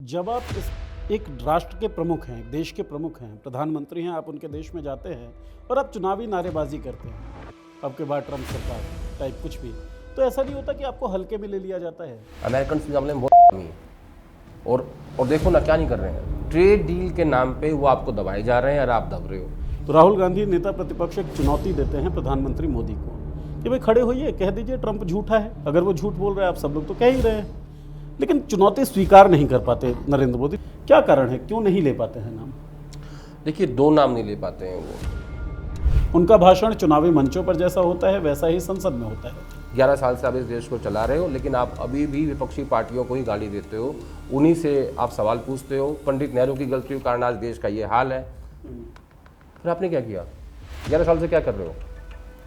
जब आप एक राष्ट्र के प्रमुख हैं, देश के प्रमुख हैं, प्रधानमंत्री हैं, आप उनके देश में जाते हैं और आप चुनावी नारेबाजी करते हैं, अब के बाद ट्रम्प सरकार टाइप कुछ भी, तो ऐसा नहीं होता कि आपको हल्के में ले लिया जाता है। अमेरिकन के मामले में बहुत कमी है और देखो ना क्या नहीं कर रहे हैं, ट्रेड डील के नाम पे वो आपको दबाए जा रहे हैं और आप दब रहे हो। तो राहुल गांधी नेता प्रतिपक्ष एक चुनौती देते हैं प्रधानमंत्री मोदी को कि भाई खड़े होइए, कह दीजिए ट्रम्प झूठा है। अगर वो झूठ बोल रहे हैं, आप सब लोग तो कह ही रहे हैं, लेकिन चुनौती स्वीकार नहीं कर पाते नरेंद्र मोदी। क्या कारण है, क्यों नहीं ले पाते हैं नाम? देखिए, दो नाम नहीं ले पाते हैं वो। उनका भाषण चुनावी मंचों पर जैसा होता है वैसा ही संसद में होता है। 11 साल से आप इस देश को चला रहे हो, लेकिन आप अभी भी विपक्षी पार्टियों को ही गाली देते हो, उन्हीं से आप सवाल पूछते हो। पंडित नेहरू की गलती के कारण आज देश का ये हाल है। फिर आपने क्या किया? 11 साल से क्या कर रहे हो?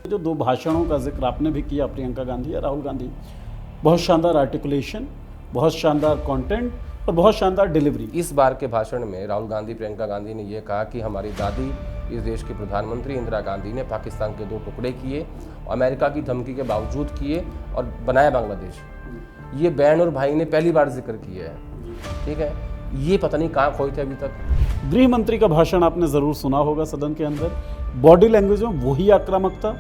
जो दो भाषणों का जिक्र आपने भी किया, प्रियंका गांधी या राहुल गांधी, बहुत शानदार आर्टिकुलेशन, बहुत शानदार कंटेंट और बहुत शानदार डिलीवरी। इस बार के भाषण में राहुल गांधी, प्रियंका गांधी ने यह कहा कि हमारी दादी, इस देश की प्रधानमंत्री इंदिरा गांधी ने पाकिस्तान के 2 टुकड़े किए, अमेरिका की धमकी के बावजूद किए और बनाया बांग्लादेश। ये बहन और भाई ने पहली बार जिक्र किया है, ठीक है। ये पता नहीं कहाँ खोए थे अभी तक। गृह मंत्री का भाषण आपने जरूर सुना होगा सदन के अंदर। बॉडी लैंग्वेज में वही आक्रामकता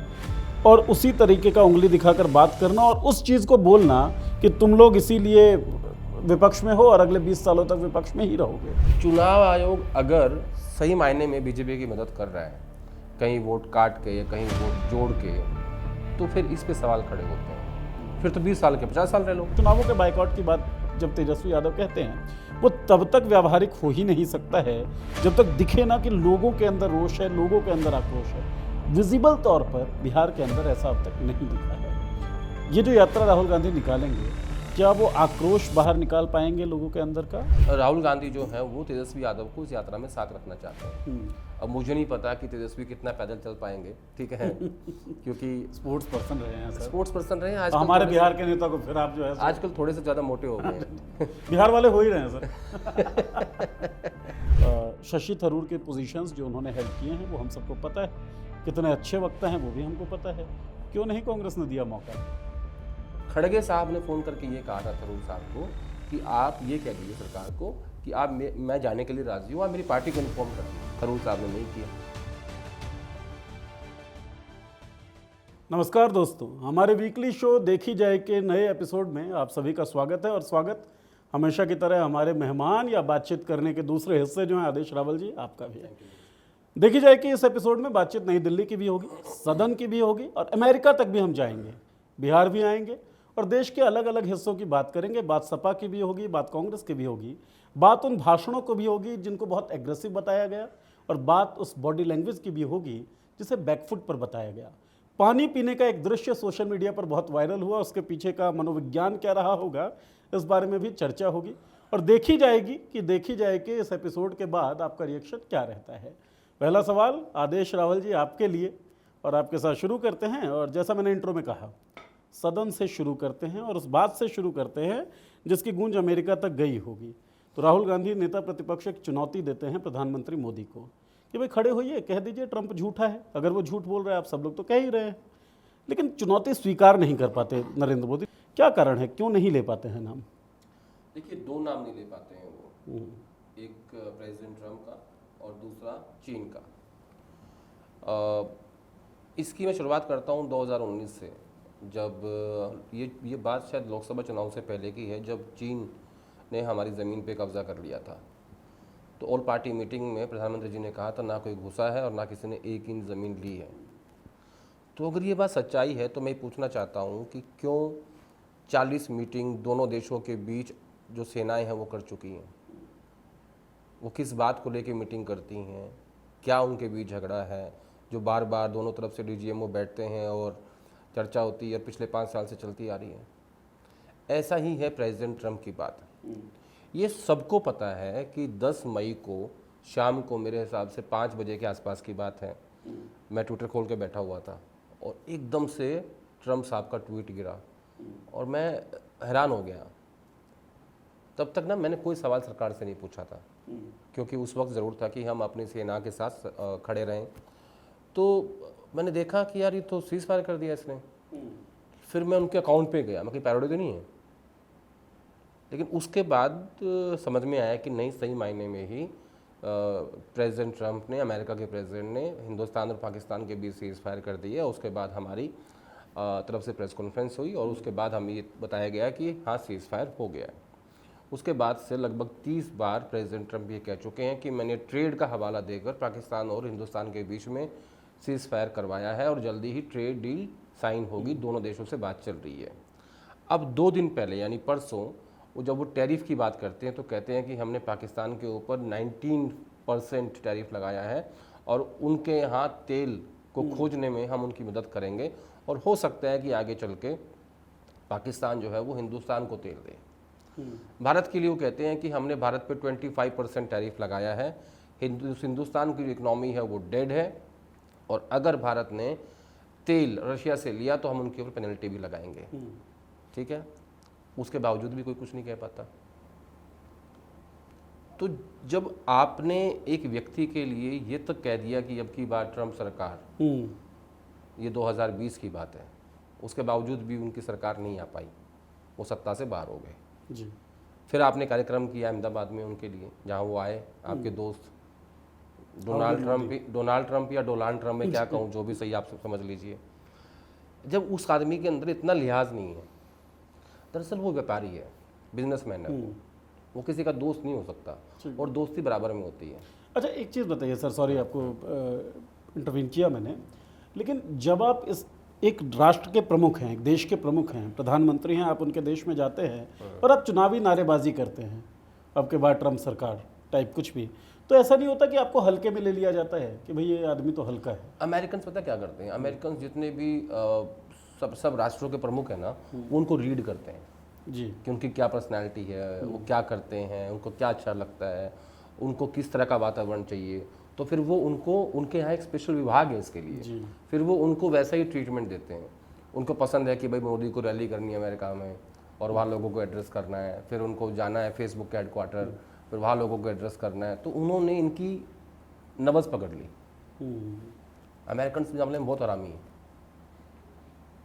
और उसी तरीके का उंगली दिखाकर बात करना और उस चीज़ को बोलना कि तुम लोग इसीलिए विपक्ष में हो और अगले 20 सालों तक विपक्ष में ही रहोगे। चुनाव आयोग अगर सही मायने में बीजेपी की मदद कर रहा है, कहीं वोट काट के या कहीं वोट जोड़ के, तो फिर इस पे सवाल खड़े होते हैं। फिर तो 20 साल के 50 साल रह लो। चुनावों के बाइकआउट की बात जब तेजस्वी यादव कहते हैं, वो तब तक व्यावहारिक हो ही नहीं सकता है जब तक दिखे ना कि लोगों के अंदर रोष है, लोगों के अंदर आक्रोश है। विजिबल तौर पर बिहार के अंदर ऐसा अब तक नहीं दिखा है। ये जो यात्रा राहुल गांधी निकालेंगे, क्या वो आक्रोश बाहर निकाल पाएंगे लोगों के अंदर का? राहुल गांधी जो है वो तेजस्वी यादव को इस यात्रा में साथ रखना चाहते हैं। अब मुझे नहीं पता कि तेजस्वी कितना पैदल चल पाएंगे, ठीक है, क्योंकि स्पोर्ट्स पर्सन रहे हैं सर। स्पोर्ट्स पर्सन रहे हैं आज। हमारे बिहार के नेता को फिर आप जो है आजकल थोड़े से ज़्यादा मोटे हो गए हैं। बिहार वाले हो ही रहे हैं सर। शशि थरूर के पोजीशंस जो उन्होंने हेल्प किए हैं वो हम सबको पता है, कितने अच्छे वक्ता हैं वो भी हमको पता है। क्यों नहीं कांग्रेस ने दिया मौका? खड़गे साहब ने फ़ोन करके ये कहा था थरूर साहब को कि आप ये कह दीजिए सरकार को कि आप मैं जाने के लिए राज़ी हूँ, आप मेरी पार्टी को इन्फॉर्म कर दीजिए। थरूर साहब ने नहीं किया। नमस्कार दोस्तों, हमारे वीकली शो देखी जाए के नए एपिसोड में आप सभी का स्वागत है। और स्वागत हमेशा की तरह हमारे मेहमान या बातचीत करने के दूसरे हिस्से जो हैं आदेश रावल जी, आपका भी है। देखी जाए कि इस एपिसोड में बातचीत नई दिल्ली की भी होगी, सदन की भी होगी और अमेरिका तक भी हम जाएंगे, बिहार भी आएंगे और देश के अलग अलग हिस्सों की बात करेंगे। बात सपा की भी होगी, बात कांग्रेस की भी होगी, बात उन भाषणों को भी होगी जिनको बहुत एग्रेसिव बताया गया और बात उस बॉडी लैंग्वेज की भी होगी जिसे बैकफुट पर बताया गया। पानी पीने का एक दृश्य सोशल मीडिया पर बहुत वायरल हुआ, उसके पीछे का मनोविज्ञान क्या रहा होगा, इस बारे में भी चर्चा होगी और देखी जाए कि इस एपिसोड के बाद आपका रिएक्शन क्या रहता है। पहला सवाल आदेश रावल जी आपके लिए और आपके साथ शुरू करते हैं। और जैसा मैंने इंट्रो में कहा, सदन से शुरू करते हैं और उस बात से शुरू करते हैं जिसकी गूंज अमेरिका तक गई होगी। तो राहुल गांधी नेता प्रतिपक्ष एक चुनौती देते हैं प्रधानमंत्री मोदी को कि भाई खड़े होइए, कह दीजिए ट्रम्प झूठा है। अगर वो झूठ बोल रहे हैं, आप सब लोग तो कह ही रहे हैं, लेकिन चुनौती स्वीकार नहीं कर पाते नरेंद्र मोदी। क्या कारण है, क्यों नहीं ले पाते हैं नाम? देखिए, दो नाम नहीं ले पाते हैं वो, एक प्रेसिडेंट ट्रम्प का और दूसरा चीन का। इसकी मैं शुरुआत करता हूँ 2019 से, जब ये बात शायद लोकसभा चुनाव से पहले की है, जब चीन ने हमारी ज़मीन पे कब्जा कर लिया था। तो ऑल पार्टी मीटिंग में प्रधानमंत्री जी ने कहा था ना कोई घुसा है और ना किसी ने 1 इंच ज़मीन ली है। तो अगर ये बात सच्चाई है तो मैं पूछना चाहता हूँ कि क्यों 40 मीटिंग दोनों देशों के बीच जो सेनाएं हैं वो कर चुकी हैं, वो किस बात को लेकर मीटिंग करती हैं, क्या उनके बीच झगड़ा है जो बार बार दोनों तरफ से डीजीएमओ बैठते हैं और चर्चा होती है और पिछले 5 साल से चलती आ रही है। ऐसा ही है प्रेसिडेंट ट्रम्प की बात। ये सबको पता है कि 10 मई को शाम को, मेरे हिसाब से 5 बजे के आसपास की बात है, मैं ट्विटर खोल के बैठा हुआ था और एकदम से ट्रम्प साहब का ट्वीट गिरा और मैं हैरान हो गया। तब तक ना मैंने कोई सवाल सरकार से नहीं पूछा था, क्योंकि उस वक्त ज़रूर था कि हम अपनी सेना के साथ खड़े रहें। तो मैंने देखा कि यार ये तो सीज फायर कर दिया इसने। फिर मैं उनके अकाउंट पे गया, मैं कहीं पैरोडी तो नहीं है, लेकिन उसके बाद समझ में आया कि नहीं, सही मायने में ही प्रेसिडेंट ट्रंप ने, अमेरिका के प्रेसिडेंट ने हिंदुस्तान और पाकिस्तान के बीच सीज फायर कर दी है। उसके बाद हमारी तरफ से प्रेस कॉन्फ्रेंस हुई और उसके बाद हमें ये बताया गया कि हाँ, सीज फायर हो गया है। उसके बाद से लगभग 30 बार प्रेसिडेंट ट्रंप ये कह चुके हैं कि मैंने ट्रेड का हवाला देकर पाकिस्तान और हिंदुस्तान के बीच में सीज फायर करवाया है और जल्दी ही ट्रेड डील साइन होगी, दोनों देशों से बात चल रही है। अब 2 दिन पहले यानी परसों वो जब वो टैरिफ की बात करते हैं तो कहते हैं कि हमने पाकिस्तान के ऊपर 19% टैरिफ लगाया है और उनके यहाँ तेल को खोजने में हम उनकी मदद करेंगे और हो सकता है कि आगे चल के पाकिस्तान जो है वो हिंदुस्तान को तेल दे। भारत के लिए वो कहते हैं कि हमने भारत पे 25% टैरिफ लगाया है, हिंदुस्तान की जो इकनॉमी है वो डेड है और अगर भारत ने तेल रशिया से लिया तो हम उनके ऊपर पेनल्टी भी लगाएंगे। ठीक है, उसके बावजूद भी कोई कुछ नहीं कह पाता। तो जब आपने एक व्यक्ति के लिए ये तक कह दिया कि अब की बार ट्रंप सरकार, ये 2020 की बात है, उसके बावजूद भी उनकी सरकार नहीं आ पाई, वो सत्ता से बाहर हो गए जी। फिर आपने कार्यक्रम किया अहमदाबाद में उनके लिए, जहाँ वो आए, आपके दोस्त डोनाल्ड ट्रंप या डोनाल्ड ट्रंप में क्या कहूँ, जो भी सही आप समझ लीजिए। जब उस आदमी के अंदर इतना लिहाज नहीं है, दरअसल वो व्यापारी है, बिजनेसमैन है, वो किसी का दोस्त नहीं हो सकता और दोस्ती बराबर में होती है। अच्छा, एक चीज़ बताइए सर, सॉरी आपको इंटरवीन किया मैंने, लेकिन जब आप इस एक राष्ट्र के प्रमुख हैं, एक देश के प्रमुख हैं, प्रधानमंत्री हैं, आप उनके देश में जाते हैं और आप चुनावी नारेबाजी करते हैं, अब के बाद ट्रंप सरकार टाइप कुछ भी, तो ऐसा नहीं होता कि आपको हल्के में ले लिया जाता है कि भाई ये आदमी तो हल्का है? अमेरिकन पता क्या करते हैं, अमेरिकन जितने भी सब राष्ट्रों के प्रमुख हैं ना, उनको रीड करते हैं जी, कि उनकी क्या पर्सनैलिटी है, वो क्या करते हैं, उनको क्या अच्छा लगता है, उनको किस तरह का वातावरण चाहिए, तो फिर वो उनके यहाँ एक स्पेशल विभाग है इसके लिए, फिर वो उनको वैसा ही ट्रीटमेंट देते हैं। उनको पसंद है कि भाई मोदी को रैली करनी है अमेरिका में और वहाँ लोगों को एड्रेस करना है, फिर उनको जाना है फेसबुक के हेडक्वार्टर, फिर वहाँ लोगों को एड्रेस करना है, तो उन्होंने इनकी नब्ज़ पकड़ ली। अमेरिकन इस मामले में बहुत हरामी है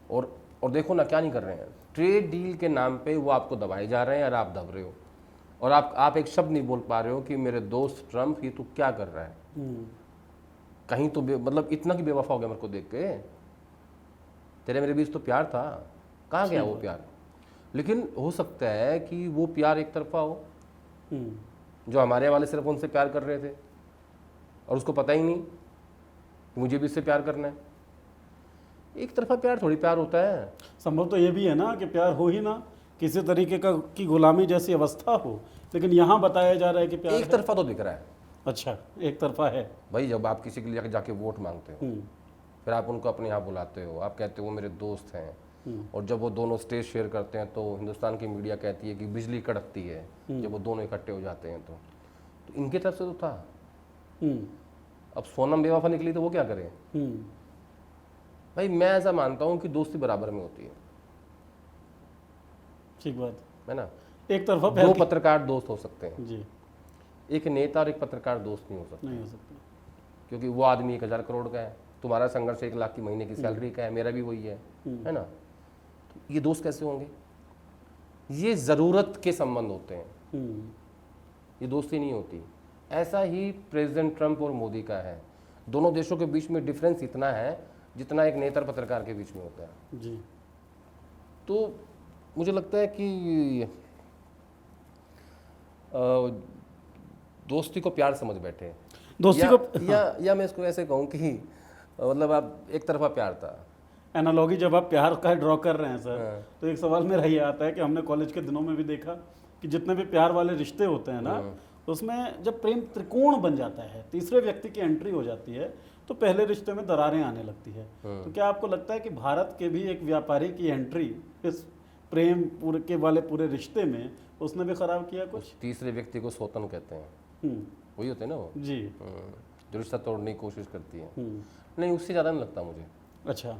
और देखो ना क्या नहीं कर रहे हैं, ट्रेड डील के नाम पे वो आपको दबाए जा रहे हैं और आप दब रहे हो और आप एक शब्द नहीं बोल पा रहे हो कि मेरे दोस्त ट्रंप ये तू क्या कर रहा है। कहीं तो मतलब इतना कि बेवफा हो गया मेरे को देख के, तेरे मेरे बीच तो प्यार था, कहाँ गया वो प्यार? लेकिन हो सकता है कि वो प्यार एक तरफा हो, जो हमारे वाले सिर्फ उनसे प्यार कर रहे थे और उसको पता ही नहीं कि मुझे भी इससे प्यार करना है। एक तरफा प्यार थोड़ी प्यार होता है। संभव तो ये भी है ना कि प्यार हो ही ना, किसी तरीके का की गुलामी जैसी अवस्था हो, लेकिन यहाँ बताया जा रहा है कि प्यार एक तरफा तो दिख रहा है। अच्छा, एक तरफा है भाई, जब आप किसी के लिए जाके वोट मांगते हो, फिर आप उनको अपने यहाँ बुलाते हो, आप कहते हो वो मेरे दोस्त हैं, और जब वो दोनों स्टेज शेयर करते हैं तो हिंदुस्तान की मीडिया कहती है कि बिजली कड़कती है जब वो दोनों इकट्ठे हो जाते हैं। तो इनकी तरफ से तो था। अब सोनम बेवफा निकली तो वो क्या करें? भाई, मैं ऐसा मानता हूँ कि दोस्ती बराबर में होती है। ठीक बात है ना? एक तरफा दो पत्रकार दोस्त हो सकते हैं जी, एक नेता और एक पत्रकार दोस्त नहीं हो सकते। नहीं हो सकता, क्योंकि वो आदमी 1000 करोड़ का है, तुम्हारा संघर्ष 1 लाख की महीने की सैलरी का है, मेरा भी वही है ना? तो ये दोस्त कैसे होंगे? ये ज़रूरत के संबंध होते हैं, ये दोस्ती नहीं होती। ऐसा ही प्रेसिडेंट ट्रंप और मोदी का है। दोनों देशों के बीच में डिफरेंस इतना है जितना एक नेता और पत्रकार के बीच में होता है। जी। तो मुझे लगता है कि दोस्ती को प्यार समझ बैठे, दोस्ती को या मैं इसको ऐसे कहूँ कि मतलब आप एक तरफा प्यार था। एनालॉजी जब आप प्यार का ड्रॉ कर रहे हैं सर, तो एक सवाल मेरा ये आता है कि हमने कॉलेज के दिनों में भी देखा कि जितने भी प्यार वाले रिश्ते होते हैं ना, उसमें जब प्रेम त्रिकोण बन जाता है, तीसरे व्यक्ति की एंट्री हो जाती है, तो पहले रिश्ते में दरारें आने लगती है। तो क्या आपको लगता है कि भारत के भी एक व्यापारी की एंट्री इस प्रेम पूरे के वाले पूरे रिश्ते में उसने भी खराब किया कुछ? तीसरे व्यक्ति को सौतन कहते हैं, वही होते हैं ना वो जी, जो रिश्ता तोड़ने की कोशिश करती है। नहीं, उससे ज़्यादा नहीं लगता मुझे। अच्छा,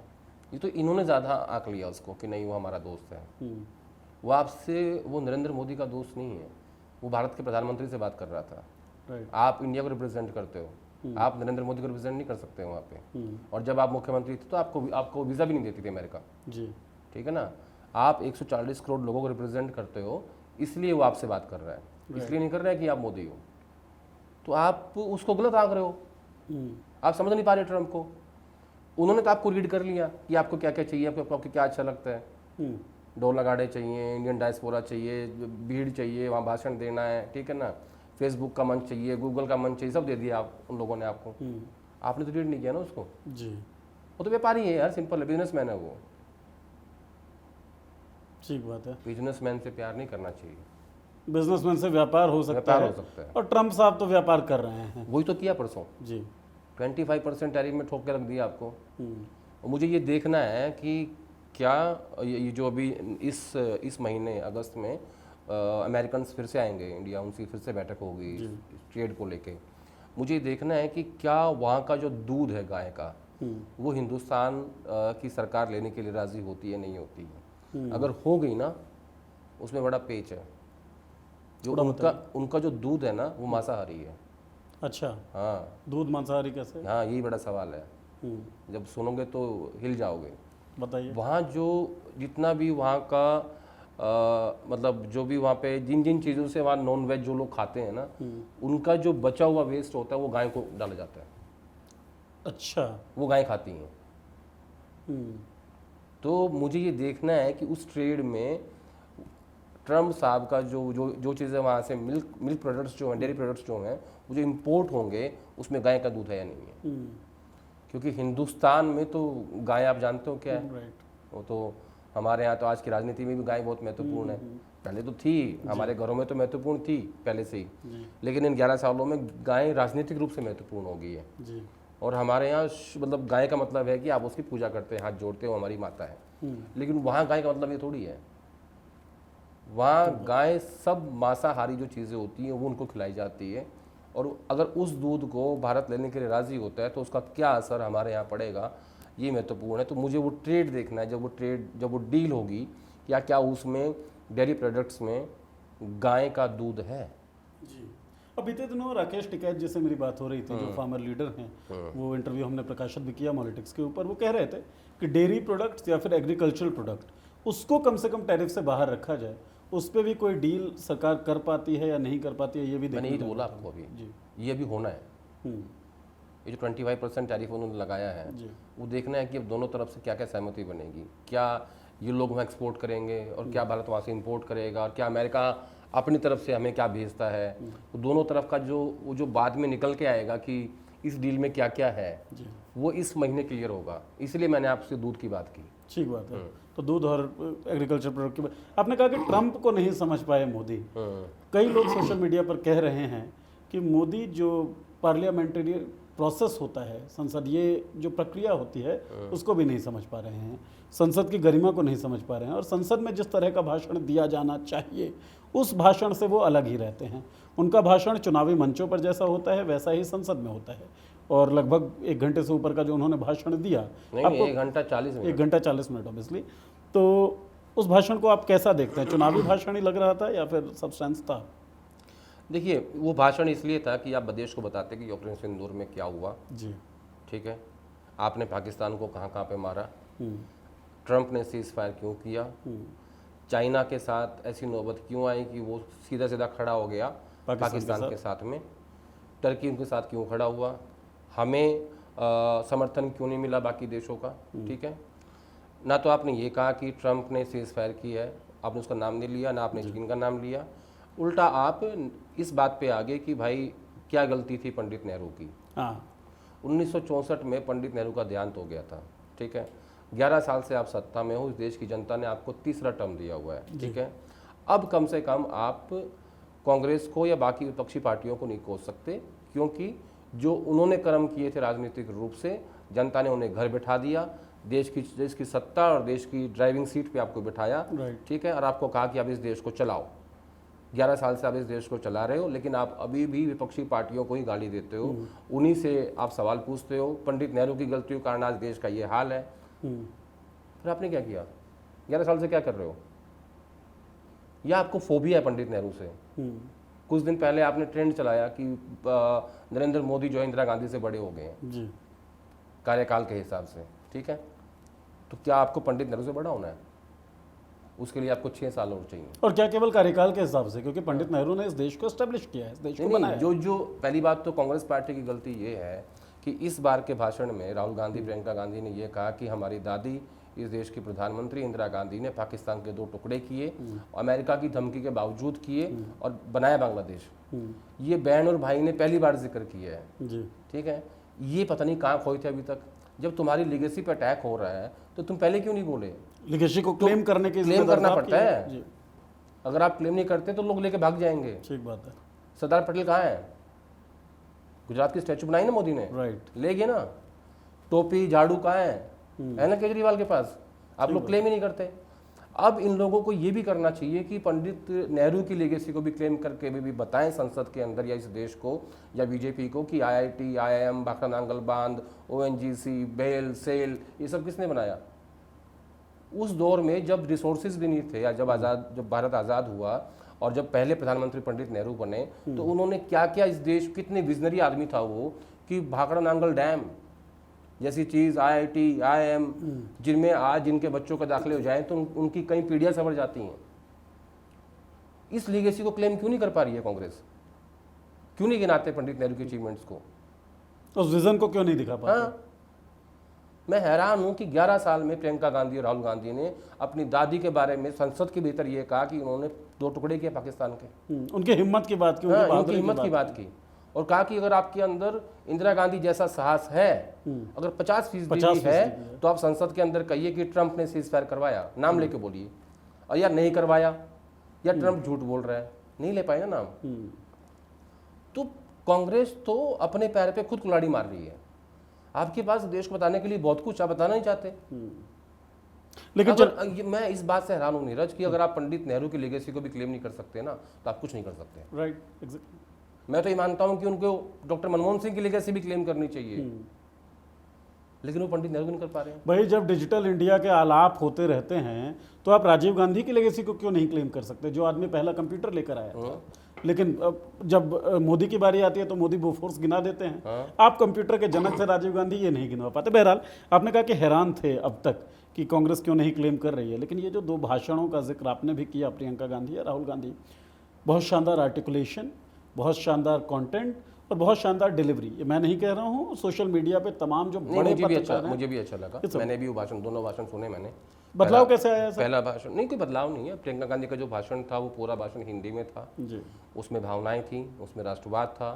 ये तो इन्होंने ज़्यादा आंक लिया उसको कि नहीं वो हमारा दोस्त है। वो आपसे, वो नरेंद्र मोदी का दोस्त नहीं है, वो भारत के प्रधानमंत्री से बात कर रहा था। राइट। आप इंडिया को रिप्रेजेंट करते हो, आप नरेंद्र मोदी को रिप्रेजेंट नहीं कर सकते वहाँ पे। और जब आप मुख्यमंत्री थे तो आपको वीज़ा भी नहीं देती थी अमेरिका। जी, ठीक है ना? आप 140 करोड़ लोगों को रिप्रेजेंट करते हो, इसलिए वो आपसे बात कर रहा है, इसलिए नहीं कर रहा है कि आप मोदी हो। तो आप उसको गलत आंक रहे हो, आप समझ नहीं पा रहे ट्रम्प को। उन्होंने तो आपको रीड कर लिया कि आपको क्या क्या चाहिए, आपको क्या अच्छा लगता है। डोला गाड़े चाहिए, इंडियन डायस्पोरा चाहिए, भीड़ चाहिए, वहाँ भाषण देना है, ठीक है ना, फेसबुक का मंच चाहिए, गूगल का मंच चाहिए, सब दे दिया आप उन लोगों ने आपको। आपने तो रीड नहीं किया ना उसको जी। वो तो व्यापारी है यार, सिंपल है, बिजनेसमैन है वो। ठीक बात है। बिजनेसमैन से प्यार नहीं करना चाहिए, बिजनेसमैन से व्यापार हो सकता व्यापार है, हो सकता है। और ट्रम्प साहब तो व्यापार कर रहे हैं। वही तो किया परसों, जी। 25% टैरिफ में ठोक के रख दिया आपको। और मुझे ये देखना है कि क्या ये जो अभी इस महीने अगस्त में अमेरिकन फिर से आएंगे इंडिया, उनकी फिर से बैठक होगी ट्रेड को लेके। मुझे देखना है कि क्या वहाँ का जो दूध है गाय का, वो हिंदुस्तान की सरकार लेने के लिए राज़ी होती है, नहीं होती है। अगर हो गई ना, उसमें बड़ा पेच है। जो उनका जो दूध है ना, वो मांसाहारी है। अच्छा। हाँ, दूध मांसाहारी कैसे? हाँ, यही बड़ा सवाल है। जब सुनोगे तो हिल जाओगे। बताइए। वहाँ जो जितना भी वहाँ का मतलब जो भी वहाँ पे जिन जिन चीज़ों से वहाँ नॉन वेज जो लोग खाते हैं ना, उनका जो बचा हुआ वेस्ट होता है वो गाय को डाला जाता है। अच्छा। वो गाय खाती हैं। तो मुझे ये देखना है कि उस ट्रेड में ट्रम्प साहब का जो चीज़ें वहाँ से मिल्क प्रोडक्ट्स जो हैं, डेयरी प्रोडक्ट्स जो हैं, वो जो इम्पोर्ट होंगे, उसमें गाय का दूध है या नहीं है। क्योंकि हिंदुस्तान में तो गाय आप जानते हो क्या है, वो तो हमारे यहाँ तो आज की राजनीति में भी गाय बहुत महत्वपूर्ण है। पहले तो थी, हमारे घरों में तो महत्वपूर्ण थी पहले से ही, लेकिन इन 11 सालों में गाय राजनीतिक रूप से महत्वपूर्ण हो गई है। और हमारे यहाँ मतलब गाय का मतलब है कि आप उसकी पूजा करते हैं, हाथ जोड़ते हो, हमारी माता है। लेकिन वहाँ गाय का मतलब ये थोड़ी है। वहाँ गाय सब मांसाहारी जो चीज़ें होती हैं वो उनको खिलाई जाती है। और अगर उस दूध को भारत लेने के लिए राज़ी होता है तो उसका क्या असर हमारे यहाँ पड़ेगा, ये महत्वपूर्ण है। तो मुझे वो ट्रेड देखना है, जब वो डील होगी, क्या उसमें डेयरी प्रोडक्ट्स में गाय का दूध है। जी। अब बीते दिनों राकेश टिकैत जी से मेरी बात हो रही थी, जो फार्मर लीडर हैं, वो इंटरव्यू हमने प्रकाशित भी किया पॉलिटिक्स के ऊपर। वो कह रहे थे कि डेयरी प्रोडक्ट्स या फिर एग्रीकल्चरल प्रोडक्ट, उसको कम से कम टैरिफ से बाहर रखा जाए, उस पर भी कोई डील सरकार कर पाती है या नहीं कर पाती है, ये भी मैंने ये तो बोला आपको अभी जी, ये भी होना है। ये जो 25% टैरिफ उन्होंने लगाया है, वो देखना है कि अब दोनों तरफ से क्या क्या सहमति बनेगी। क्या ये लोग वहाँ एक्सपोर्ट करेंगे और क्या भारत वहाँ से इंपोर्ट करेगा, और क्या अमेरिका अपनी तरफ से हमें क्या भेजता है। तो दोनों तरफ का जो बाद में निकल के आएगा कि इस डील में क्या क्या है, वो इस महीने क्लियर होगा। इसलिए मैंने आपसे दूध की बात की। ठीक बात है। तो दूध और एग्रीकल्चर प्रोडक्ट की बात आपने कहा कि ट्रंप को नहीं समझ पाए मोदी। कई लोग सोशल मीडिया पर कह रहे हैं कि मोदी जो पार्लियामेंट्री प्रोसेस होता है, संसदीय जो प्रक्रिया होती है, उसको भी नहीं समझ पा रहे हैं, संसद की गरिमा को नहीं समझ पा रहे हैं, और संसद में जिस तरह का भाषण दिया जाना चाहिए उस भाषण से वो अलग ही रहते हैं। उनका भाषण चुनावी मंचों पर जैसा होता है वैसा ही संसद में होता है। और लगभग 1 घंटे से ऊपर का जो उन्होंने भाषण दिया, नहीं 1 घंटा 40 मिनट, 1 घंटा 40 मिनट ऑब्वियसली, तो उस भाषण को आप कैसा देखते हैं? चुनावी भाषण ही लग रहा था या फिर सब्सटेंस था? देखिए, वो भाषण इसलिए था कि आप देश को बताते कि ऑपरेशन सिंदूर में क्या हुआ जी, ठीक है, आपने पाकिस्तान को कहाँ कहाँ पे मारा, ट्रंप ने सीज फायर क्यों किया, चाइना के साथ ऐसी नौबत क्यों आई कि वो सीधा सीधा खड़ा हो गया पाकिस्तान के साथ में, टर्की उनके साथ क्यों खड़ा हुआ, हमें समर्थन क्यों नहीं मिला बाकी देशों का। ठीक है ना, तो आपने ये कहा कि ट्रंप ने सीज फायर की है, आपने उसका नाम नहीं लिया, ना आपने चीन का नाम लिया, उल्टा आप इस बात पे आ गए कि भाई क्या गलती थी पंडित नेहरू की। 1964 में पंडित नेहरू का देहांत हो गया था। ठीक है, 11 साल से आप सत्ता में हो, इस देश की जनता ने आपको तीसरा टर्म दिया हुआ है। ठीक है, अब कम से कम आप कांग्रेस को या बाकी विपक्षी पार्टियों को नहीं कोस सकते, क्योंकि जो उन्होंने कर्म किए थे राजनीतिक रूप से, जनता ने उन्हें घर बैठा दिया, देश की सत्ता और देश की ड्राइविंग सीट पे आपको बिठाया। ठीक है, और आपको कहा कि आप इस देश को चलाओ। 11 साल से आप इस देश को चला रहे हो, लेकिन आप अभी भी विपक्षी पार्टियों को ही गाली देते हो, उन्हीं से आप सवाल पूछते हो। पंडित नेहरू की गलतियों के कारण आज देश का ये हाल है। फिर आपने क्या किया? 11 साल से क्या कर रहे हो? या आपको फोबिया है पंडित नेहरू से? कुछ दिन पहले आपने ट्रेंड चलाया कि नरेंद्र मोदी जो है इंदिरा गांधी से बड़े हो गए हैं कार्यकाल के हिसाब से। ठीक है, तो क्या आपको पंडित नेहरू से बड़ा होना है? उसके लिए आपको 6 साल और चाहिए। और क्या केवल कार्यकाल के हिसाब से, क्योंकि पंडित नेहरू ने इस देश को एस्टेब्लिश किया है, इस देश को नहीं, बनाया। जो पहली बात तो कांग्रेस पार्टी की गलती ये है कि इस बार के भाषण में राहुल गांधी, प्रियंका गांधी ने ये कहा कि हमारी दादी इस देश की प्रधानमंत्री इंदिरा गांधी ने पाकिस्तान के 2 टुकड़े किए, अमेरिका की धमकी के बावजूद किए और बनाया बांग्लादेश। ये बहन और भाई ने पहली बार जिक्र किया है जी। ठीक है। ये पता नहीं कहाँ खोए थे अभी तक। जब तुम्हारी लीगेसी पे अटैक हो रहा है तो तुम पहले क्यों नहीं बोले? लिगेसी को क्लेम करने के क्लेम करना पड़ता है। जी, अगर आप क्लेम नहीं करते तो लोग लेके भाग जाएंगे। ठीक बात है। सरदार पटेल कहाँ है? गुजरात की स्टैचू बनाई ना मोदी ने, राइट। ले गए ना। टोपी झाड़ू कहाँ है ना केजरीवाल के पास? आप लोग क्लेम ही नहीं करते। अब इन लोगों को ये भी करना चाहिए कि पंडित नेहरू की लेगेसी को भी क्लेम करके भी बताएं संसद के अंदर या इस देश को या बीजेपी को कि IIT, IIM, भाखड़ा नांगल बांध, ONGC, बेल, सेल, ये सब किसने बनाया? उस दौर में जब रिसोर्सेज भी नहीं थे या जब भारत आज़ाद हुआ और जब पहले प्रधानमंत्री पंडित नेहरू बने तो उन्होंने क्या क्या इस देश, कितने विजनरी आदमी था वो कि भाखड़ा नांगल डैम जैसी चीज़, IIT, IIM, जिनमें आज जिनके बच्चों का दाखिले हो जाए तो उनकी कई पीढ़ियां संवर जाती हैं। इस लीगेसी को क्लेम क्यों नहीं कर पा रही है कांग्रेस? क्यों नहीं गिनाते पंडित नेहरू के अचीवमेंट्स को? उस विजन को क्यों नहीं दिखा पाते? हाँ, मैं हैरान हूं कि 11 साल में प्रियंका गांधी और राहुल गांधी ने अपनी दादी के बारे में संसद के भीतर ये कहा कि उन्होंने 2 टुकड़े किए पाकिस्तान के। उनकी हिम्मत की बात की, हाँ, उनकी हिम्मत की बात की और कहा कि अगर आपके अंदर इंदिरा गांधी जैसा साहस है, अगर 50% भी है तो आप संसद के अंदर कहिए कि ट्रंप ने सीज फायर करवाया, नाम लेके बोलिए। और या नहीं करवाया या ट्रंप झूठ बोल रहा है, नहीं ले पाए ना नाम। तो कांग्रेस तो अपने पैर पे खुद कुल्हाड़ी मार रही है। आपके पास देश को बताने के लिए बहुत कुछ, आप बताना नहीं चाहते। लेकिन मैं इस बात से हैरान हूं नीरज कि अगर आप पंडित नेहरू की लेगेसी को भी क्लेम नहीं कर सकते ना तो आप कुछ नहीं कर सकते। Right, exactly. मैं तो ये मानता हूं कि उनको डॉक्टर मनमोहन सिंह की लेगेसी भी क्लेम करनी चाहिए, लेकिन वो पंडित नेहरू नहीं कर पा रहे हैं। भाई, जब डिजिटल इंडिया के आलाप होते रहते हैं तो आप राजीव गांधी की लेगेसी को क्यों नहीं क्लेम कर सकते, जो आदमी पहला कंप्यूटर लेकर आया था? लेकिन जब मोदी की बारी आती है तो मोदी बोफोर्स गिना देते हैं। आप कंप्यूटर के जनक से राजीव गांधी ये नहीं गिनवा पाते। बहरहाल, आपने कहा कि हैरान थे अब तक कि कांग्रेस क्यों नहीं क्लेम कर रही है, लेकिन ये जो 2 भाषणों का जिक्र आपने भी किया, प्रियंका गांधी और राहुल गांधी, बहुत शानदार आर्टिकुलेशन, बहुत शानदार कंटेंट और बहुत शानदार डिलीवरी। ये मैं नहीं कह रहा हूँ, सोशल मीडिया पे तमाम जो बड़े पत्रकार हैं, मुझे भी अच्छा लगा। मैंने भी वो भाषण, दोनों भाषण सुने मैंने। बदलाव कैसे आया सर? पहला भाषण नहीं, कोई बदलाव नहीं है। प्रियंका गांधी का जो भाषण था वो पूरा भाषण हिंदी में था जी। उसमें भावनाएं थी, उसमें राष्ट्रवाद था,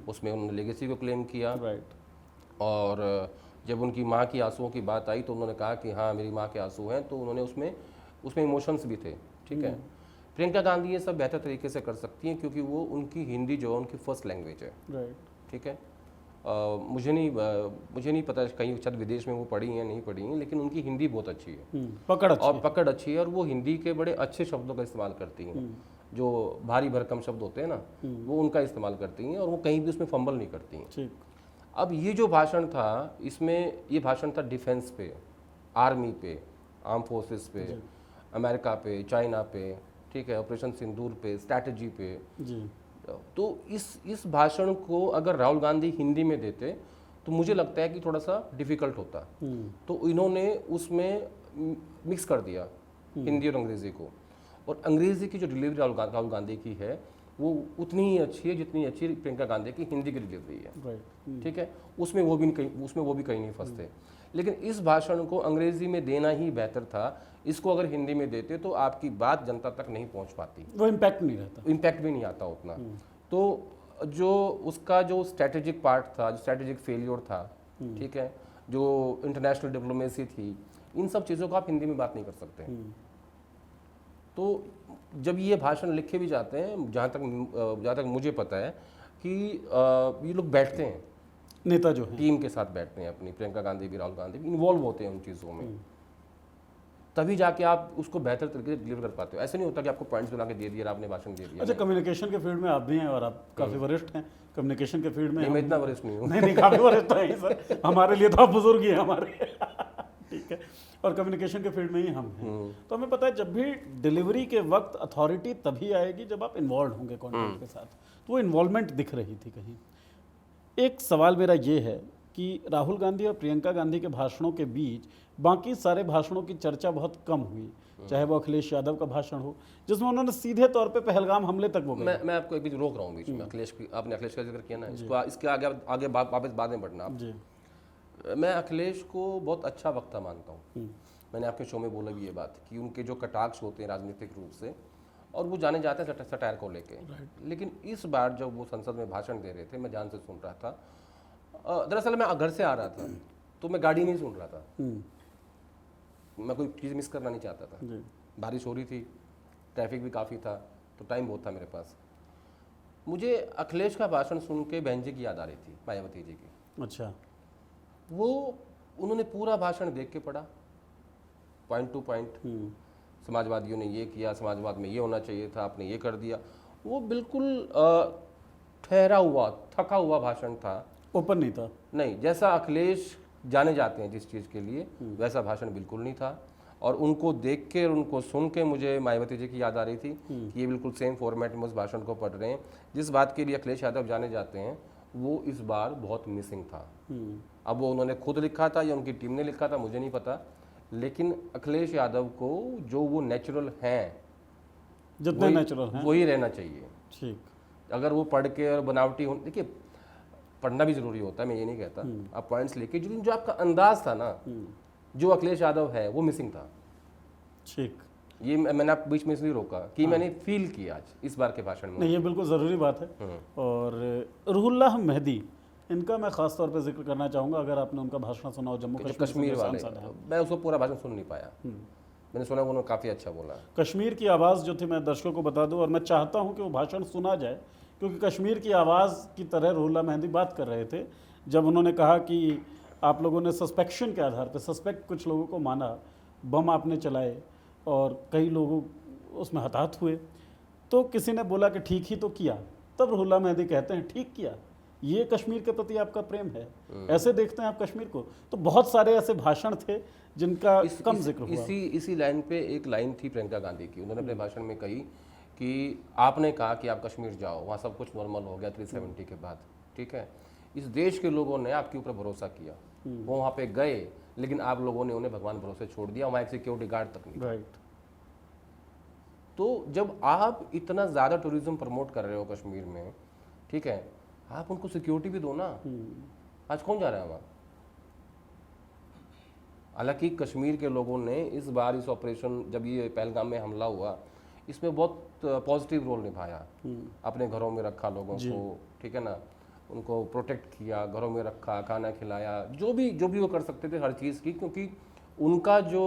उसमें उन्होंने लेगेसी को क्लेम किया। राइट। और जब उनकी माँ की आंसुओं की बात आई तो उन्होंने कहा कि हाँ मेरी माँ के आंसू हैं, तो उन्होंने उसमें इमोशंस भी थे। ठीक है, प्रियंका गांधी ये सब बेहतर तरीके से कर सकती हैं क्योंकि वो उनकी हिंदी जो है उनकी फर्स्ट लैंग्वेज है। राइट। ठीक है, मुझे नहीं पता कहीं शायद विदेश में वो पढ़ी हैं नहीं पढ़ी हैं, लेकिन उनकी हिंदी बहुत अच्छी है, पकड़ अच्छी है और वो हिंदी के बड़े अच्छे शब्दों का इस्तेमाल करती हैं। जो भारी भरकम शब्द होते हैं ना, वो उनका इस्तेमाल करती हैं और वो कहीं भी उसमें फंबल नहीं करती हैं। अब ये जो भाषण था, इसमें ये भाषण था डिफेंस पे, आर्मी पे, आर्म फोर्सेस पे, अमेरिका पे, चाइना पे, ठीक है, ऑपरेशन सिंदूर पे, स्ट्रैटेजी पे जी। तो इस भाषण को अगर राहुल गांधी हिंदी में देते तो मुझे लगता है कि थोड़ा सा डिफिकल्ट होता। तो इन्होंने उसमें मिक्स कर दिया हिंदी और अंग्रेजी को, और अंग्रेजी की जो डिलीवरी राहुल गांधी की है वो उतनी ही अच्छी है जितनी अच्छी प्रियंका गांधी की हिंदी की डिलीवरी है। ठीक है, उसमें वो भी कहीं नहीं फंसते। लेकिन इस भाषण को अंग्रेजी में देना ही बेहतर था। इसको अगर हिंदी में देते तो आपकी बात जनता तक नहीं पहुंच पाती, वो इम्पैक्ट नहीं रहता, इम्पैक्ट भी नहीं आता उतना। तो जो उसका जो स्ट्रैटेजिक पार्ट था, जो स्ट्रैटेजिक फेलियर था, ठीक है, जो इंटरनेशनल डिप्लोमेसी थी, इन सब चीज़ों को आप हिंदी में बात नहीं कर सकते। तो जब ये भाषण लिखे भी जाते हैं, जहाँ तक मुझे पता है कि ये लोग बैठते हैं, नेता जो है टीम के साथ बैठते हैं अपनी, प्रियंका गांधी भी राहुल गांधी भी इन्वॉल्व होते हैं उन चीज़ों में, तभी जाके आप उसको बेहतर तरीके से डिलीवर कर पाते हो। ऐसे नहीं होता कि आपको पॉइंट्स बना के दे दिया, आपने भाषण दे दिया। अच्छा, कम्युनिकेशन के फील्ड में आप भी हैं और आप काफ़ी वरिष्ठ हैं कम्युनिकेशन के फील्ड में। नहीं, मैं इतना वरिष्ठ नहीं हूँ। नहीं, काफ़ी वरिष्ठ हैं सर, हमारे लिए तो आप बुजुर्ग ही हैं हमारे। ठीक है, और कम्युनिकेशन के फील्ड में ही हम हैं, तो हमें पता है जब भी डिलीवरी के वक्त अथॉरिटी तभी आएगी जब आप इन्वॉल्व होंगे कंटेंट के साथ। तो वो इन्वॉल्वमेंट दिख रही थी कहीं। एक सवाल मेरा ये है कि राहुल गांधी और प्रियंका गांधी के भाषणों के बीच बाकी सारे भाषणों की चर्चा बहुत कम हुई, चाहे वो अखिलेश यादव का भाषण हो जिसमें उन्होंने सीधे तौर पे पहलगाम हमले तक वो गए। मैं आपको एक बीच रोक रहा हूँ बीच में। अखिलेश की आपने अखिलेश का जिक्र किया ना, इसको इसके आगे आगे वापस बाद में बढ़ना आप। जी मैं अखिलेश को बहुत अच्छा वक्ता मानता हूँ। मैंने आपके शो में बोला भी ये बात कि उनके जो कटाक्ष होते हैं राजनीतिक रूप से, और वो जाने जाते हैं सटायर को लेके, लेकिन इस बार जब वो संसद में भाषण दे रहे थे, मैं ध्यान से सुन रहा था। दरअसल मैं घर से आ रहा था तो मैं गाड़ी में ही सुन रहा था, मैं कोई चीज़ मिस करना नहीं चाहता था। जी बारिश हो रही थी, ट्रैफिक भी काफ़ी था, तो टाइम बहुत था मेरे पास। मुझे अखिलेश का भाषण सुन के बहन जी की याद आ रही थी, मायावती जी की। अच्छा वो उन्होंने पूरा भाषण देख के पढ़ा, पॉइंट टू पॉइंट। समाजवादियों ने ये किया, समाजवाद में ये होना चाहिए था, आपने ये कर दिया। वो बिल्कुल ठहरा हुआ, थका हुआ भाषण था, ओपन नहीं था। नहीं जैसा अखिलेश जाने जाते हैं जिस चीज़ के लिए, वैसा भाषण बिल्कुल नहीं था। और उनको देख के और उनको सुन के मुझे मायावती जी की याद आ रही थी कि ये बिल्कुल सेम फॉर्मेट में उस भाषण को पढ़ रहे हैं। जिस बात के लिए अखिलेश यादव जाने जाते हैं वो इस बार बहुत मिसिंग था। अब वो उन्होंने खुद लिखा था या उनकी टीम ने लिखा था मुझे नहीं पता, लेकिन अखिलेश यादव को जो वो नेचुरल हैं, जितने नेचुरल हैं वही रहना चाहिए। ठीक। अगर वो पढ़ के और बनावटी हो, देखिए पढ़ना भी जरूरी होता है, मैं ये नहीं कहता, आप पॉइंट्स लेके, जो आपका अंदाज था ना, जो अखिलेश यादव है वो मिसिंग था। ठीक। ये मैंने आप बीच में इसलिए रोका कि मैंने फील किया आज इस बार के भाषण में। नहीं, ये बिल्कुल ज़रूरी बात है। और रुहुल्लाह मेहदी, इनका मैं ख़ास तौर पे जिक्र करना चाहूँगा। अगर आपने उनका भाषण सुना हो, जम्मू कश्मीर वाले, मैं उसको पूरा भाषण सुन नहीं पाया, मैंने सुना उन्होंने काफ़ी अच्छा बोला। कश्मीर की आवाज़ जो थी, मैं दर्शकों को बता दूं, और मैं चाहता हूं कि वो भाषण सुना जाए, क्योंकि कश्मीर की आवाज़ की तरह रुहुल्लाह मेहदी बात कर रहे थे जब उन्होंने कहा कि आप लोगों ने सस्पेक्शन के आधार पर, सस्पेक्ट कुछ लोगों को माना, बम आपने चलाए और कई लोग उसमें हताहत हुए, तो किसी ने बोला कि ठीक ही तो किया। तब रुहुल्लाह मेहदी कहते हैं ठीक किया, ये कश्मीर के प्रति आपका प्रेम है, ऐसे देखते हैं आप कश्मीर को। तो बहुत सारे ऐसे भाषण थे जिनका कम जिक्र हुआ। इसी लाइन पे एक लाइन थी प्रियंका गांधी की, उन्होंने अपने भाषण में कही कि आपने कहा कि आप कश्मीर जाओ, वहाँ सब कुछ नॉर्मल हो गया 370 के बाद, ठीक है। इस देश के लोगों ने आपके ऊपर भरोसा किया, वो वहाँ पे गए, लेकिन आप लोगों ने उन्हें भगवान भरोसे छोड़ दिया, वहाँ एक सिक्योरिटी गार्ड तक नहीं। राइट। तो जब आप इतना ज़्यादा टूरिज्म प्रमोट कर रहे हो कश्मीर में, ठीक है, आप उनको सिक्योरिटी भी दो ना। आज कौन जा रहा है वहाँ? हालांकि कश्मीर के लोगों ने इस बार इस ऑपरेशन, जब ये पहलगाम में हमला हुआ, इसमें बहुत पॉजिटिव रोल निभाया। अपने घरों में रखा लोगों को, ठीक है ना, उनको प्रोटेक्ट किया, घरों में रखा, खाना खिलाया, जो भी वो कर सकते थे हर चीज़ की, क्योंकि उनका जो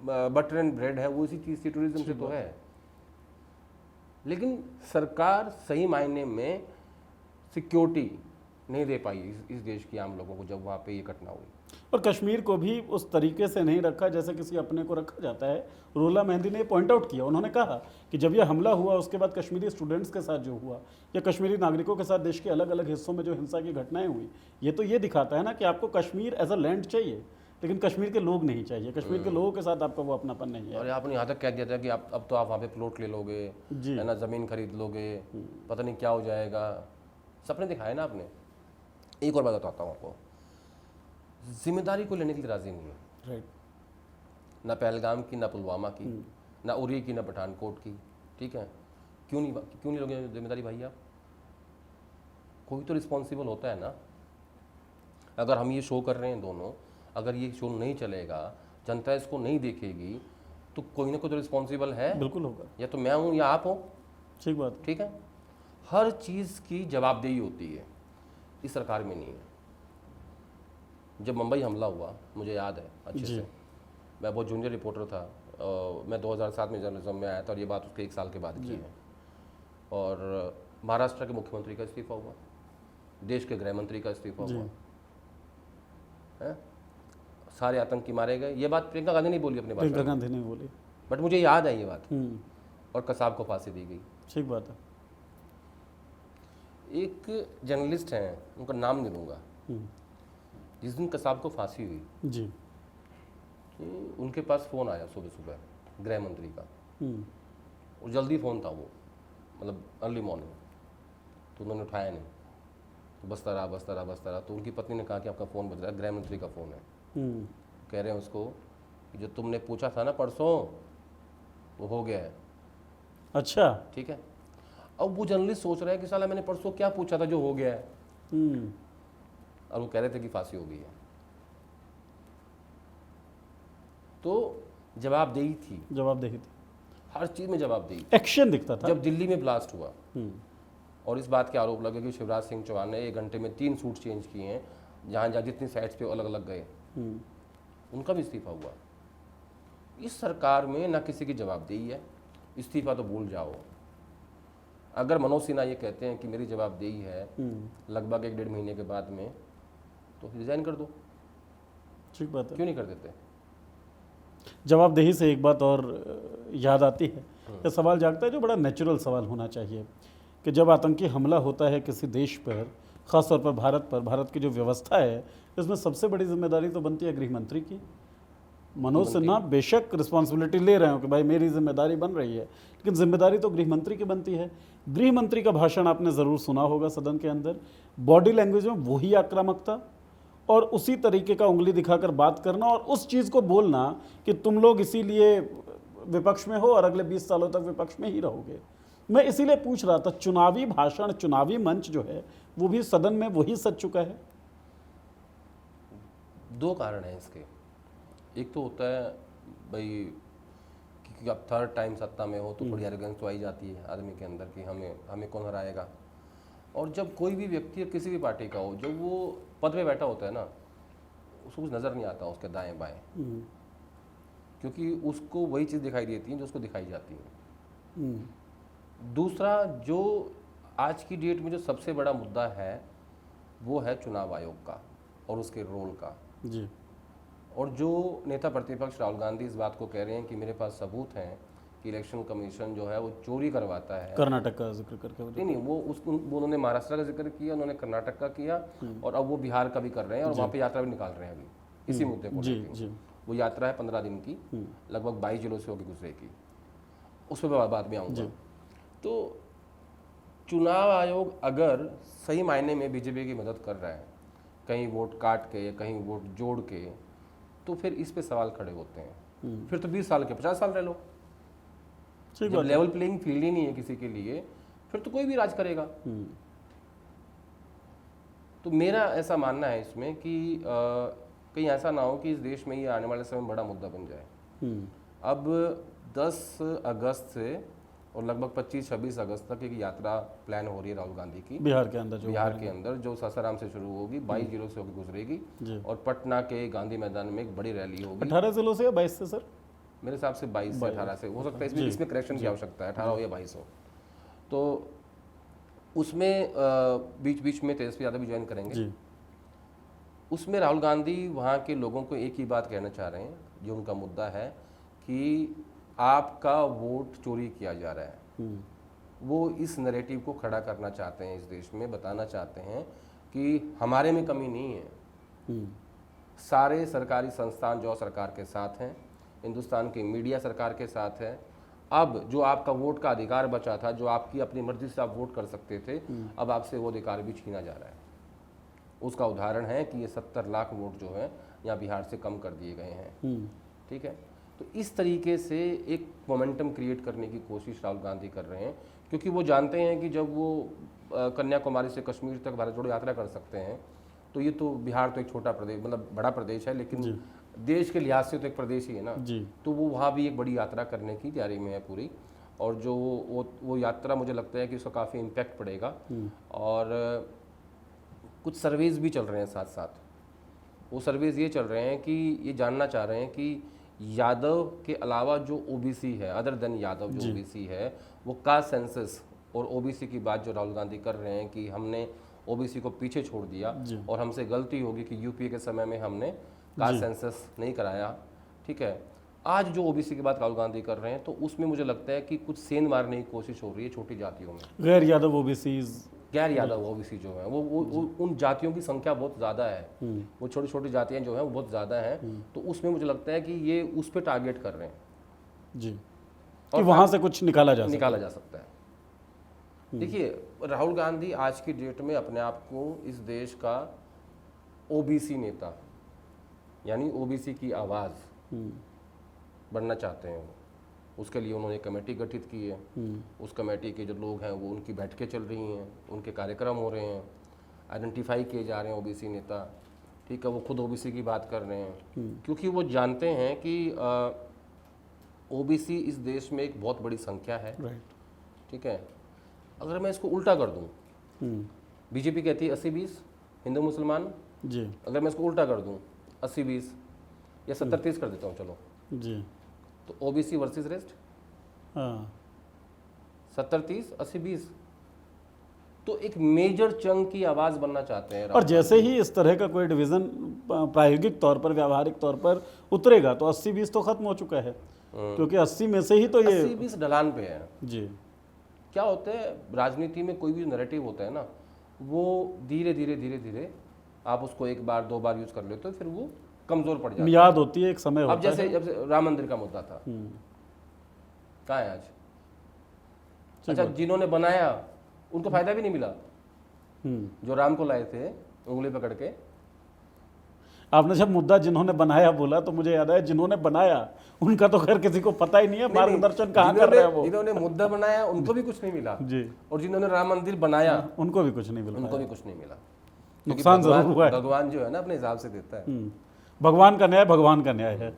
बटर एंड ब्रेड है वो इसी चीज़ से, टूरिज्म से तो है। लेकिन सरकार सही मायने में सिक्योरिटी नहीं दे पाई इस देश की आम लोगों को जब वहाँ पे ये घटना हुई। और कश्मीर को भी उस तरीके से नहीं रखा जैसे किसी अपने को रखा जाता है। रुहुल्लाह मेहदी ने पॉइंट आउट किया, उन्होंने कहा कि जब यह हमला हुआ उसके बाद कश्मीरी स्टूडेंट्स के साथ जो हुआ या कश्मीरी नागरिकों के साथ देश के अलग अलग हिस्सों में जो हिंसा की घटनाएं हुई, ये तो ये दिखाता है ना कि आपको कश्मीर एज अ लैंड चाहिए, लेकिन कश्मीर के लोग नहीं चाहिए, कश्मीर के लोगों के साथ आपका वो अपनापन नहीं है। और आपने यहाँ तक कह दिया था कि आप अब तो आप वहाँ पे प्लॉट ले लोगे, है ना, ज़मीन खरीद लोगे, पता नहीं क्या हो जाएगा, सपने दिखाए ना आपने। एक और बात बताता हूँ आपको, जिम्मेदारी को लेने के लिए राजी नहीं है। राइट। ना पहलगाम की, ना पुलवामा की, ना उरी की, ना पठानकोट की, ठीक है। क्यों नहीं लोगे जिम्मेदारी भाई? आप कोई तो रिस्पॉन्सिबल होता है ना। अगर हम ये शो कर रहे हैं दोनों, अगर ये शो नहीं चलेगा, जनता इसको नहीं देखेगी, तो कोई ना कोई तो रिस्पॉन्सिबल है। बिल्कुल होगा, या तो मैं हूँ या आप हो। ठीक बात, ठीक है। हर चीज़ की जवाबदेही होती है, इस सरकार में नहीं है। जब मुंबई हमला हुआ, मुझे याद है अच्छे से, मैं बहुत जूनियर रिपोर्टर था, मैं 2007 में जर्नलिज्म में आया था, और ये बात उसके 1 साल के बाद की है। और महाराष्ट्र के मुख्यमंत्री का इस्तीफा हुआ, देश के गृह मंत्री का इस्तीफा हुआ है, सारे आतंकी मारे गए। ये बात प्रियंका गांधी नहीं बोली अपने भाषण में, प्रियंका गांधी ने बोली, बट मुझे याद है ये बात। और कसाब को फांसी दी गई। ठीक बात है। एक जर्नलिस्ट हैं, उनका नाम नहीं लूँगा, जिस दिन कसाब को फांसी हुई जी, उनके पास फ़ोन आया सुबह सुबह गृह मंत्री का, और जल्दी फ़ोन था वो, मतलब अर्ली मॉर्निंग, तो उन्होंने उठाया नहीं। तो बसता रहा। तो उनकी पत्नी ने कहा कि आपका फ़ोन बज रहा है, गृह मंत्री का फ़ोन है। कह रहे हैं उसको कि जो तुमने पूछा था ना परसों, वो हो गया है। अच्छा। ठीक है, अब वो जर्नलिस्ट सोच रहा है कि साला मैंने परसों क्या पूछा था जो हो गया है। और वो कह रहे थे कि फांसी हो गई है। तो जवाबदेही थी, हर चीज़ में जवाबदेही, एक्शन दिखता था। जब दिल्ली में ब्लास्ट हुआ और इस बात के आरोप लगे कि शिवराज सिंह चौहान ने 1 घंटे में 3 सूट चेंज किए हैं, जहाँ जहाँ जितनी साइट्स पे अलग अलग गए, उनका भी इस्तीफा हुआ। इस सरकार में ना किसी की जवाबदेही है, इस्तीफा तो भूल जाओ। अगर मनोज सिन्हा ये कहते हैं कि मेरी जवाबदेही है लगभग 1-1.5 महीने के बाद में, तो रिजाइन कर दो। ठीक बात है। क्यों नहीं कर देते? जवाबदेही से एक बात और याद आती है, यह सवाल जागता है जो बड़ा नेचुरल सवाल होना चाहिए कि जब आतंकी हमला होता है किसी देश पर, ख़ासतौर पर भारत पर, भारत की जो व्यवस्था है इसमें सबसे बड़ी जिम्मेदारी तो बनती है गृह मंत्री की। मनोज सिन्हा बेशक रिस्पॉन्सिबिलिटी ले रहे हो कि भाई मेरी जिम्मेदारी बन रही है, लेकिन जिम्मेदारी तो गृह मंत्री की बनती है। गृह मंत्री का भाषण आपने ज़रूर सुना होगा सदन के अंदर, बॉडी लैंग्वेज में वही आक्रामकता और उसी तरीके का उंगली दिखाकर बात करना और उस चीज़ को बोलना कि तुम लोग इसीलिए विपक्ष में हो और अगले 20 सालों तक विपक्ष में ही रहोगे। मैं इसीलिए पूछ रहा था, चुनावी भाषण, चुनावी मंच जो है वो भी सदन में वही सज चुका है। 2 कारण हैं इसके। एक तो होता है भाई कि अब 3rd टाइम सत्ता में हो तो थोड़ी एरोगेंस तो आई जाती है आदमी के अंदर कि हमें कौन हराएगा। और जब कोई भी व्यक्ति किसी भी पार्टी का हो, जब वो पद पे बैठा होता है ना, उसको कुछ नज़र नहीं आता उसके दाएं बाएं, क्योंकि उसको वही चीज़ दिखाई देती है जो उसको दिखाई जाती है। दूसरा, जो आज की डेट में जो सबसे बड़ा मुद्दा है वो है चुनाव आयोग का और उसके रोल का जी। और जो नेता प्रतिपक्ष राहुल गांधी इस बात को कह रहे हैं कि मेरे पास सबूत हैं कि इलेक्शन कमीशन जो है वो चोरी करवाता है। कर्नाटक का जिक्र करके नहीं, वो उन्होंने महाराष्ट्र का जिक्र किया, उन्होंने कर्नाटक का किया और अब वो बिहार का भी कर रहे हैं और वहाँ पे यात्रा भी निकाल रहे हैं अभी इसी मुद्दे को लेकर। वो यात्रा है 15 दिन की, लगभग 22 जिलों से होगी गुजरेगी, उस पर बाद में आऊँगा। तो चुनाव आयोग अगर सही मायने में बीजेपी की मदद कर रहा है, कहीं वोट काट के कहीं वोट जोड़ के, तो फिर इस पे सवाल खड़े होते हैं। फिर तो 20 साल के 50 साल रह लो। जब लेवल प्लेइंग फील्ड ही नहीं है किसी के लिए, फिर तो कोई भी राज करेगा। तो मेरा ऐसा मानना है इसमें कि कहीं ऐसा ना हो कि इस देश में ये आने वाले समय में बड़ा मुद्दा बन जाए। अब 10 अगस्त से और लगभग 25-26 अगस्त तक एक यात्रा प्लान हो रही है राहुल गांधी की बिहार के अंदर जो सासाराम से शुरू होगी, 22 जिलों से होकर गुजरेगी और पटना के गांधी मैदान में एक बड़ी रैली होगी। 18 जिलों से या 22 से सर? मेरे हिसाब से 22 से 18 से हो सकता है, इसमें करेक्शन की आवश्यकता है, 18 हो या 22 हो। तो उसमें बीच बीच में तेजस्वी यादव भी ज्वाइन करेंगे। उसमें राहुल गांधी वहाँ के लोगों को एक ही बात कहना चाह रहे हैं, जो उनका मुद्दा है कि आपका वोट चोरी किया जा रहा है। वो इस नैरेटिव को खड़ा करना चाहते हैं, इस देश में बताना चाहते हैं कि हमारे में कमी नहीं है। सारे सरकारी संस्थान जो सरकार के साथ हैं, हिंदुस्तान की मीडिया सरकार के साथ है। अब जो आपका वोट का अधिकार बचा था, जो आपकी अपनी मर्जी से आप वोट कर सकते थे, अब आपसे वो अधिकार भी छीना जा रहा है। उसका उदाहरण है कि ये 70 लाख वोट जो है यहाँ बिहार से कम कर दिए गए हैं। ठीक है, तो इस तरीके से एक मोमेंटम क्रिएट करने की कोशिश राहुल गांधी कर रहे हैं, क्योंकि वो जानते हैं कि जब वो कन्याकुमारी से कश्मीर तक भारत जोड़ो यात्रा कर सकते हैं, तो ये तो बिहार तो एक छोटा प्रदेश, मतलब बड़ा प्रदेश है, लेकिन देश के लिहाज से तो एक प्रदेश ही है ना। तो वो वहाँ भी एक बड़ी यात्रा करने की तैयारी में है पूरी। और जो वो यात्रा, मुझे लगता है कि उसका काफ़ी इम्पैक्ट पड़ेगा। और कुछ सर्वेज भी चल रहे हैं साथ साथ। वो सर्वेज ये चल रहे हैं कि ये जानना चाह रहे हैं कि यादव के अलावा जो ओबीसी है, अदर देन यादव जो ओबीसी है, वो कास्ट सेंसस और ओबीसी की बात जो राहुल गांधी कर रहे हैं कि हमने ओबीसी को पीछे छोड़ दिया और हमसे गलती होगी कि यूपीए के समय में हमने कास्ट सेंसस नहीं कराया। ठीक है, आज जो ओबीसी की बात राहुल गांधी कर रहे हैं, तो उसमें मुझे लगता है कि कुछ सेंध मारने की कोशिश हो रही है छोटी जातियों में। गैर यादव ओबीसी जो है वो उन जातियों की संख्या बहुत ज़्यादा है। वो छोटी छोटी जातियाँ जो हैं वो बहुत ज़्यादा हैं। तो उसमें मुझे लगता है कि ये उस पर टारगेट कर रहे हैं जी, और वहाँ से कुछ निकाला जा सकता है। देखिए, राहुल गांधी आज की डेट में अपने आप को इस देश का ओबीसी नेता यानी ओबीसी की आवाज़ बनना चाहते हैं। उसके लिए उन्होंने कमेटी गठित की है। उस कमेटी के जो लोग हैं वो उनकी बैठकें चल रही हैं, उनके कार्यक्रम हो रहे हैं, आइडेंटिफाई किए जा रहे हैं ओबीसी नेता। ठीक है, वो खुद ओबीसी की बात कर रहे हैं क्योंकि वो जानते हैं कि ओबीसी इस देश में एक बहुत बड़ी संख्या है। ठीक है, अगर मैं इसको उल्टा कर दूं, बीजेपी कहती है 80-20 हिंदू मुसलमान जी, अगर मैं इसको उल्टा कर दूं 80-20 या 70-30 कर देता हूं, चलो जी, तो ओबीसी वर्सेस रेस्ट हाँ, 70-30 80-20 तो एक मेजर चंक की आवाज बनना चाहते हैं। और जैसे ही इस तरह का कोई डिवीजन प्रायोगिक तौर पर, व्यावहारिक तौर पर उतरेगा तो 80-20 तो खत्म हो चुका है, क्योंकि 80 में से ही तो ये 80-20 ढलान पे है। जी, क्या होता है राजनीति में, कोई भी नैरेटिव होता है ना, वो धीरे धीरे धीरे धीरे आप उसको एक बार दो बार यूज कर लेते हो, फिर वो कमजोर पड़ जाता है। याद होती है, एक समय अब होता है। जैसे राम मंदिर का मुद्दा था, कहाँ है आज? अच्छा, जिन्होंने बनाया उनको फायदा भी नहीं मिला, जो राम को लाए थे उंगली पकड़ के। आपने जब मुद्दा जिन्होंने बनाया बोला तो मुझे याद आया, जिन्होंने बनाया उनका तो खैर किसी को पता ही नहीं है मार्गदर्शन कहाँ कर रहे हैं वो। जिन्होंने मुद्दा बनाया उनको भी कुछ नहीं मिला जी, और जिन्होंने राम मंदिर बनाया उनको भी कुछ नहीं मिला, उनको भी कुछ नहीं मिला। नुकसान जरूर हुआ है। भगवान जो है ना अपने हिसाब से देता है। भगवान का न्याय भगवान का न्याय है।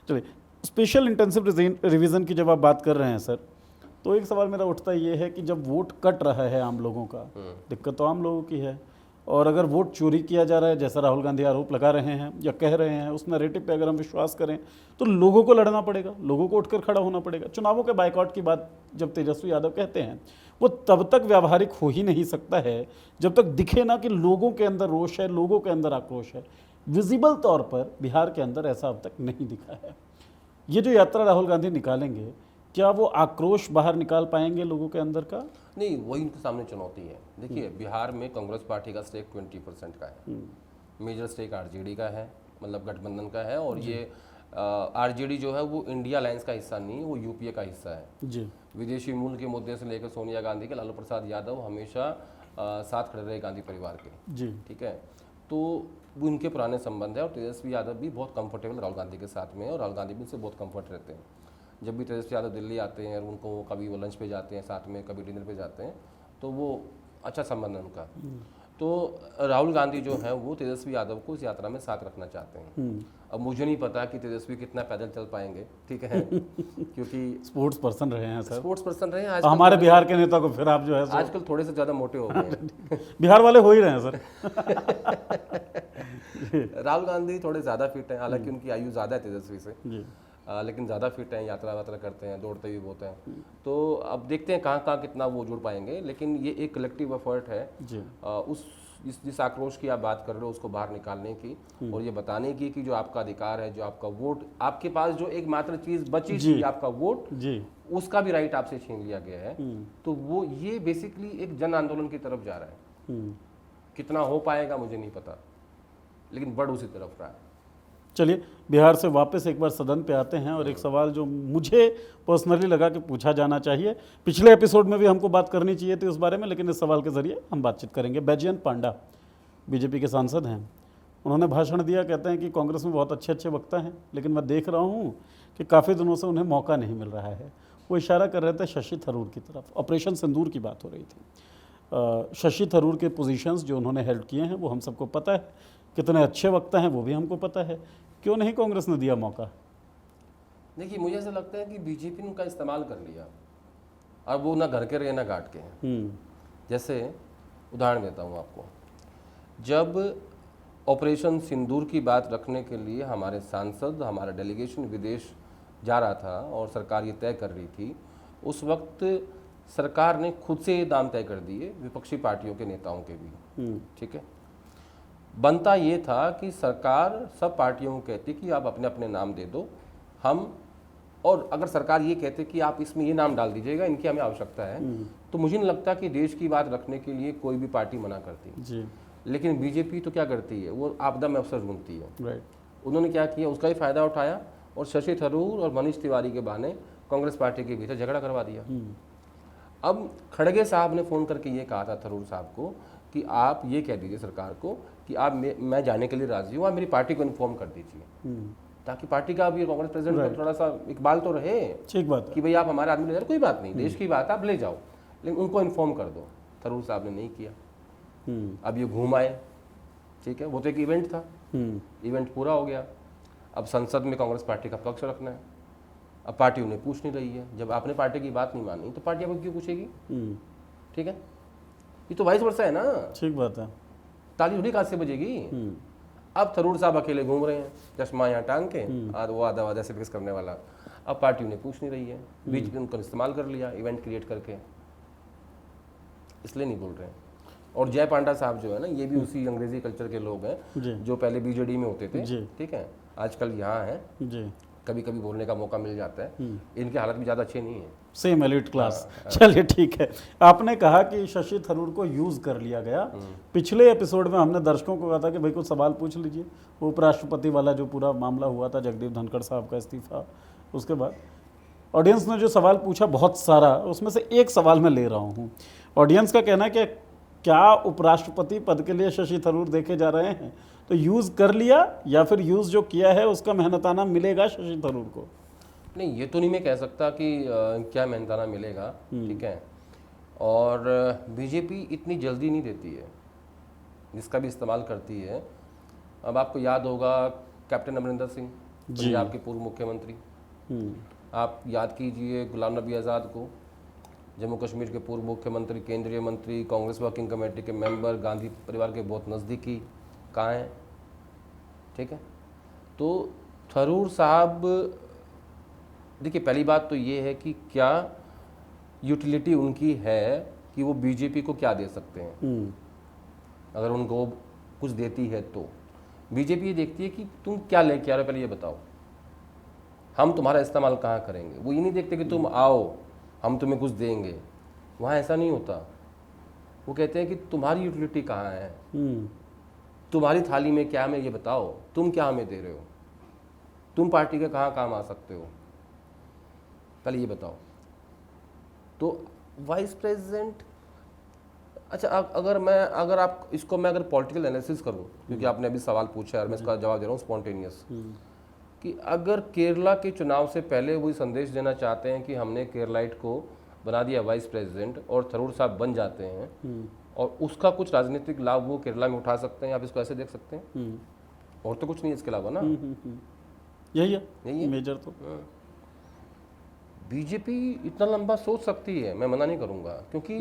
चलिए, स्पेशल इंटेंसिव रिवीजन की जब आप बात कर रहे हैं सर, तो एक सवाल मेरा उठता ये है कि जब वोट कट रहा है आम लोगों का, दिक्कत तो आम लोगों की है, और अगर वोट चोरी किया जा रहा है जैसा राहुल गांधी आरोप लगा रहे हैं या कह रहे हैं, उस नैरेटिव पे अगर हम विश्वास करें तो लोगों को लड़ना पड़ेगा, लोगों को उठकर खड़ा होना पड़ेगा। चुनावों के बाइकआउट की बात जब तेजस्वी यादव कहते हैं, वो तब तक व्यावहारिक हो ही नहीं सकता है जब तक दिखे ना कि लोगों के अंदर रोष है, लोगों के अंदर आक्रोश है। विजिबल तौर पर बिहार के अंदर ऐसा अब तक नहीं दिखा है। ये जो यात्रा राहुल गांधी निकालेंगे, क्या वो आक्रोश बाहर निकाल पाएंगे लोगों के अंदर का? नहीं, वही उनके सामने चुनौती है। देखिए, बिहार में कांग्रेस पार्टी का स्टेक 20% का है, मेजर स्टेक आरजेडी का है, मतलब गठबंधन का है। और ये आरजेडी जो है वो इंडिया अलायंस का हिस्सा नहीं है, वो यूपीए का हिस्सा है जी। विदेशी मूल के मुद्दे से लेकर सोनिया गांधी के, लालू प्रसाद यादव हमेशा साथ खड़े रहे गांधी परिवार के जी। ठीक है, तो वो इनके पुराने संबंध है और तेजस्वी यादव भी बहुत कंफर्टेबल राहुल गांधी के साथ में है और राहुल गांधी भी उनसे बहुत कंफर्ट रहते हैं। जब भी तेजस्वी यादव दिल्ली आते हैं और उनको कभी वो लंच पे जाते हैं साथ में, कभी डिनर पे जाते हैं, तो वो अच्छा संबंध है उनका। तो राहुल गांधी जो है वो तेजस्वी यादव को इस यात्रा में साथ रखना चाहते हैं। अब मुझे नहीं पता कि तेजस्वी कितना पैदल चल पाएंगे, ठीक है क्योंकि स्पोर्ट्स पर्सन रहे हैं सर, स्पोर्ट्स पर्सन रहे हैं हमारे बिहार के नेता को, फिर आप जो है आजकल थोड़े से ज़्यादा मोटे हो गए हैं बिहार वाले हो ही रहे हैं सर राहुल गांधी थोड़े ज़्यादा फिट हैं, हालांकि उनकी आयु ज़्यादा है तेजस्वी से, लेकिन ज़्यादा फिट हैं, यात्रा वात्रा करते हैं, दौड़ते भी बहुत हैं। तो अब देखते हैं कहाँ कहाँ कितना वो जुड़ पाएंगे, लेकिन ये एक कलेक्टिव एफर्ट है जी। जिस आक्रोश की आप बात कर रहे हो उसको बाहर निकालने की और ये बताने की कि जो आपका अधिकार है, जो आपका वोट, आपके पास जो एकमात्र चीज़ बची थी आपका वोट जी, उसका भी राइट आपसे छीन लिया गया है। तो वो ये बेसिकली एक जन आंदोलन की तरफ जा रहा है। कितना हो पाएगा मुझे नहीं पता, लेकिन बढ़ उसी तरफ रहा है। चलिए, बिहार से वापस एक बार सदन पे आते हैं और एक सवाल जो मुझे पर्सनली लगा कि पूछा जाना चाहिए, पिछले एपिसोड में भी हमको बात करनी चाहिए थी उस बारे में, लेकिन इस सवाल के जरिए हम बातचीत करेंगे। बैजयंत पांडा बीजेपी के सांसद हैं, उन्होंने भाषण दिया, कहते हैं कि कांग्रेस में बहुत अच्छे अच्छे वक्ता हैं, लेकिन मैं देख रहा हूँ कि काफ़ी दिनों से उन्हें मौका नहीं मिल रहा है। वो इशारा कर रहे थे शशि थरूर की तरफ, ऑपरेशन सिंदूर की बात हो रही थी। शशि थरूर के पोजीशंस जो उन्होंने हेल्ड किए हैं वो हम सबको पता है, कितने अच्छे वक्ता हैं वो भी हमको पता है। क्यों नहीं कांग्रेस ने दिया मौका? देखिए, मुझे ऐसा लगता है कि बीजेपी ने उनका इस्तेमाल कर लिया, अब वो ना घर के रहे ना घाट के हैं। जैसे उदाहरण देता हूँ आपको, जब ऑपरेशन सिंदूर की बात रखने के लिए हमारे सांसद, हमारा डेलीगेशन विदेश जा रहा था और सरकार ये तय कर रही थी, उस वक्त सरकार ने खुद से दाम तय कर दिए, विपक्षी पार्टियों के नेताओं के भी। ठीक है, बनता ये था कि सरकार सब पार्टियों को कहती कि आप अपने अपने नाम दे दो, हम, और अगर सरकार ये कहते कि आप इसमें ये नाम डाल दीजिएगा, इनकी हमें आवश्यकता है, तो मुझे नहीं लगता कि देश की बात रखने के लिए कोई भी पार्टी मना करती जी। लेकिन बीजेपी तो क्या करती है, वो आपदा में अवसर ढूंढती है। उन्होंने क्या किया, उसका ही फायदा उठाया और शशि थरूर और मनीष तिवारी के बहाने कांग्रेस पार्टी के भीतर झगड़ा करवा दिया। अब खड़गे साहब ने फ़ोन करके ये कहा था थरूर साहब को कि आप ये कह दीजिए सरकार को कि आप मैं जाने के लिए राज़ी हूँ, आप मेरी पार्टी को इन्फॉर्म कर दीजिए, ताकि पार्टी का भी कांग्रेस प्रेसिडेंट को थोड़ा सा इकबाल तो रहे ठीक बात है। कि भाई आप हमारे आदमी ले जाओ, कोई बात नहीं, देश की बात आप ले जाओ, लेकिन उनको इन्फॉर्म कर दो। थरूर साहब ने नहीं किया। अब ये घूम आए, ठीक है, वो तो एक इवेंट था, इवेंट पूरा हो गया। अब संसद में कांग्रेस पार्टी का पक्ष रखना है। अब पार्टी उन्हें पूछ नहीं रही है। जब आपने पार्टी की बात नहीं मानी तो पार्टी आपको क्यों पूछेगी? ठीक है, ये तो वाइस वर्सा है ना। ठीक बात है। ताली थोड़ी कहाँ से बजेगी। अब थरूर साहब अकेले घूम रहे हैं, चश्मा यहाँ टांग के, और वो आधा वादा से फिक्स करने वाला। अब पार्टी उन्हें पूछ नहीं रही है, बीच में उनको इस्तेमाल कर लिया इवेंट क्रिएट करके, इसलिए नहीं बोल रहे हैं। और जय पांडा साहब जो है ना, ये भी उसी अंग्रेजी कल्चर के लोग हैं जो पहले बीजेडी में होते थे, ठीक है, आजकल यहाँ हैं जी। कभी कभी बोलने का मौका मिल जाता है। इनकी हालत भी ज़्यादा अच्छी नहीं है, सेम एलिट क्लास। चलिए ठीक है। आपने कहा कि शशि थरूर को यूज़ कर लिया गया। पिछले एपिसोड में हमने दर्शकों को कहा था कि भाई कुछ सवाल पूछ लीजिए, उपराष्ट्रपति वाला जो पूरा मामला हुआ था, जगदीप धनखड़ साहब का इस्तीफा, उसके बाद ऑडियंस ने जो सवाल पूछा बहुत सारा, उसमें से एक सवाल मैं ले रहा हूँ। ऑडियंस का कहना है कि क्या उपराष्ट्रपति पद के लिए शशि थरूर देखे जा रहे हैं, तो यूज़ कर लिया या फिर यूज़ जो किया है उसका मेहनताना मिलेगा शशि थरूर को? नहीं, ये तो नहीं मैं कह सकता कि क्या मेहनताना मिलेगा, ठीक है। और बीजेपी इतनी जल्दी नहीं देती है, जिसका भी इस्तेमाल करती है। अब आपको याद होगा कैप्टन अमरिंदर सिंह, पंजाब के पूर्व मुख्यमंत्री, आप याद कीजिए गुलाम नबी आज़ाद को, जम्मू कश्मीर के पूर्व मुख्यमंत्री, केंद्रीय मंत्री, कांग्रेस वर्किंग कमेटी के मेंबर, गांधी परिवार के बहुत नज़दीकी, कहाँ हैं, ठीक है। तो थरूर साहब, देखिए पहली बात तो ये है कि क्या यूटिलिटी उनकी है कि वो बीजेपी को क्या दे सकते हैं। अगर उनको कुछ देती है तो बीजेपी ये देखती है कि तुम क्या लेके आ रहे हो, पहले ये बताओ, हम तुम्हारा इस्तेमाल कहाँ करेंगे। वो ये नहीं देखते कि तुम आओ हम तुम्हें कुछ देंगे, वहाँ ऐसा नहीं होता। वो कहते हैं कि तुम्हारी यूटिलिटी कहाँ है, तुम्हारी थाली में क्या है ये बताओ, तुम क्या हमें दे रहे हो, तुम पार्टी के कहाँ काम आ सकते हो, पहले ये बताओ। तो वाइस प्रेसिडेंट, अच्छा अगर आप इसको मैं अगर पॉलिटिकल एनालिसिस करूं, क्योंकि आपने अभी सवाल पूछा है, मैं इसका जवाब दे रहा हूँ स्पॉन्टेनियस, कि अगर केरला के चुनाव से पहले वही संदेश देना चाहते हैं कि हमने केरलाइट को बना दिया वाइस प्रेसिडेंट और थरूर साहब बन जाते हैं और उसका कुछ राजनीतिक लाभ वो केरला में उठा सकते हैं, आप इसको ऐसे देख सकते हैं। और तो कुछ नहीं इसके अलावा ना, यही है मेजर। तो बीजेपी इतना लंबा सोच सकती है, मैं मना नहीं करूंगा, क्योंकि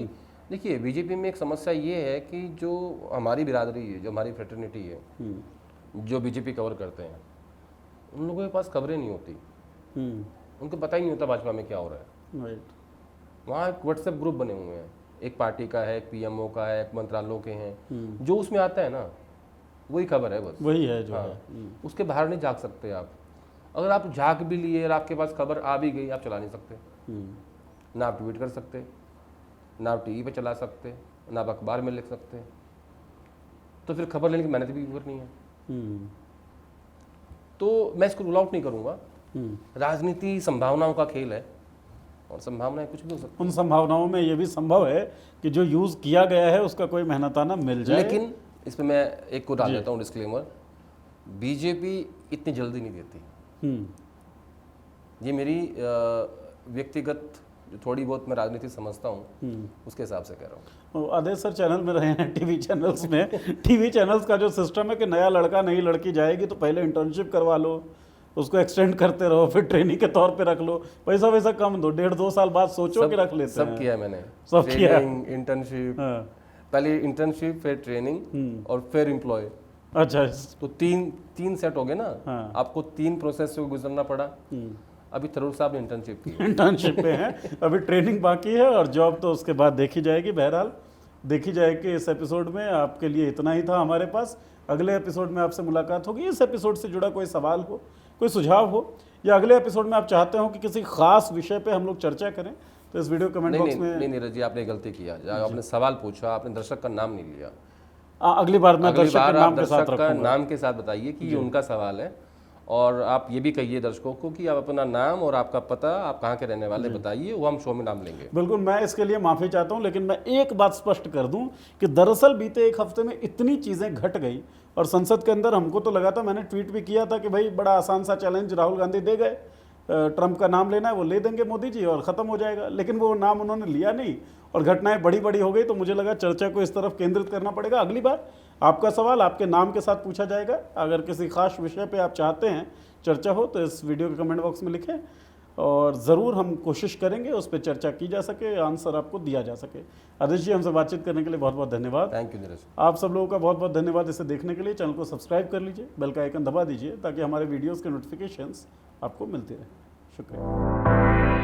देखिए बीजेपी में एक समस्या ये है कि जो हमारी बिरादरी है, जो हमारी फ्रेटर्निटी है, जो बीजेपी कवर करते हैं, उन लोगों के पास खबरें नहीं होती, उनको पता ही नहीं होता भाजपा में क्या हो रहा है। वहाँ एक व्हाट्सएप ग्रुप बने हुए हैं, एक पार्टी का है, एक पीएमओ का है, एक मंत्रालयों के हैं, जो उसमें आता है ना वही खबर है, बस वही है जो हाँ, है। उसके बाहर नहीं झाँक सकते आप। अगर आप झाँक भी लिए और आपके पास खबर आ भी गई, आप चला नहीं सकते, ना आप ट्वीट कर सकते, ना आप टीवी पे चला सकते, ना आप अखबार में लिख सकते, तो फिर खबर लेने की मेहनत भी करनी है। तो मैं इसको रूल आउट नहीं करूंगा। राजनीति संभावनाओं का खेल है और संभावनाएं कुछ भी हो सकती। उन संभावनाओं में ये भी संभव है कि जो यूज़ किया गया है उसका कोई मेहनताना मिल जाए। लेकिन इसमें मैं एक को डाल देता हूँ डिस्क्लेमर, बीजेपी इतनी जल्दी नहीं देती। ये मेरी व्यक्तिगत जो थोड़ी बहुत मैं राजनीति समझता हूँ उसके हिसाब से कह रहा हूँ। आदेश सर चैनल में रहे हैं, टीवी चैनल्स में, टीवी चैनल्स का जो सिस्टम है कि नया लड़का नई लड़की जाएगी तो पहले इंटर्नशिप करवा लो, उसको एक्सटेंड करते रहो, फिर ट्रेनिंग के तौर पे रख लो, पैसा वैसा कम दो, 1.5-2 साल बाद सोचो कि रख लेते हैं। सब किया मैंने, सब किया, इंटर्नशिप, पहले इंटर्नशिप फिर ट्रेनिंग और फिर एम्प्लॉय। अच्छा, तो तीन सेट हो गए ना। आपको 3 प्रोसेस से गुजरना पड़ा। अभी थरूर साहब ने इंटर्नशिप की, इंटर्नशिप पे हैं, अभी ट्रेनिंग बाकी है और जॉब तो उसके बाद देखी जाएगी। बहरहाल देखी जाएगी। इस एपिसोड में आपके लिए इतना ही था हमारे पास। अगले एपिसोड में आपसे मुलाकात होगी। इस एपिसोड से जुड़ा कोई सवाल हो, कोई सुझाव हो, या अगले एपिसोड में आप चाहते हो कि किसी खास विषय पे हम लोग चर्चा करें, तो इस वीडियो कमेंट बॉक्स में। नहीं नीरज जी, आपने गलती किया, आपने सवाल पूछा, आपने दर्शक का नाम नहीं लिया। अगली बार मैं दर्शक के नाम के साथ रखूंगा। नाम के साथ बताइए कि ये उनका सवाल है और आप ये भी कहिए दर्शकों को कि आप अपना नाम और आपका पता, आप कहाँ के रहने वाले बताइए, वो हम शो में नाम लेंगे। बिल्कुल, मैं इसके लिए माफ़ी चाहता हूं, लेकिन मैं एक बात स्पष्ट कर दूं कि दरअसल बीते एक हफ्ते में इतनी चीज़ें घट गई और संसद के अंदर हमको तो लगा था, मैंने ट्वीट भी किया था कि भाई बड़ा आसान सा चैलेंज राहुल गांधी दे गए, ट्रंप का नाम लेना है वो ले देंगे मोदी जी और ख़त्म हो जाएगा, लेकिन वो नाम उन्होंने लिया नहीं और घटनाएं बड़ी बड़ी हो गई। तो मुझे लगा चर्चा को इस तरफ केंद्रित करना पड़ेगा। अगली बार आपका सवाल आपके नाम के साथ पूछा जाएगा। अगर किसी खास विषय पे आप चाहते हैं चर्चा हो तो इस वीडियो के कमेंट बॉक्स में लिखें और ज़रूर हम कोशिश करेंगे उस पर चर्चा की जा सके, आंसर आपको दिया जा सके। आदेश जी, हमसे बातचीत करने के लिए बहुत बहुत धन्यवाद। Thank you Neeraj. आप सब लोगों का बहुत बहुत धन्यवाद इसे देखने के लिए। चैनल को सब्सक्राइब कर लीजिए, बेल का आइकन दबा दीजिए ताकि हमारे वीडियोज़ के नोटिफिकेशंस आपको मिलते रहें। शुक्रिया।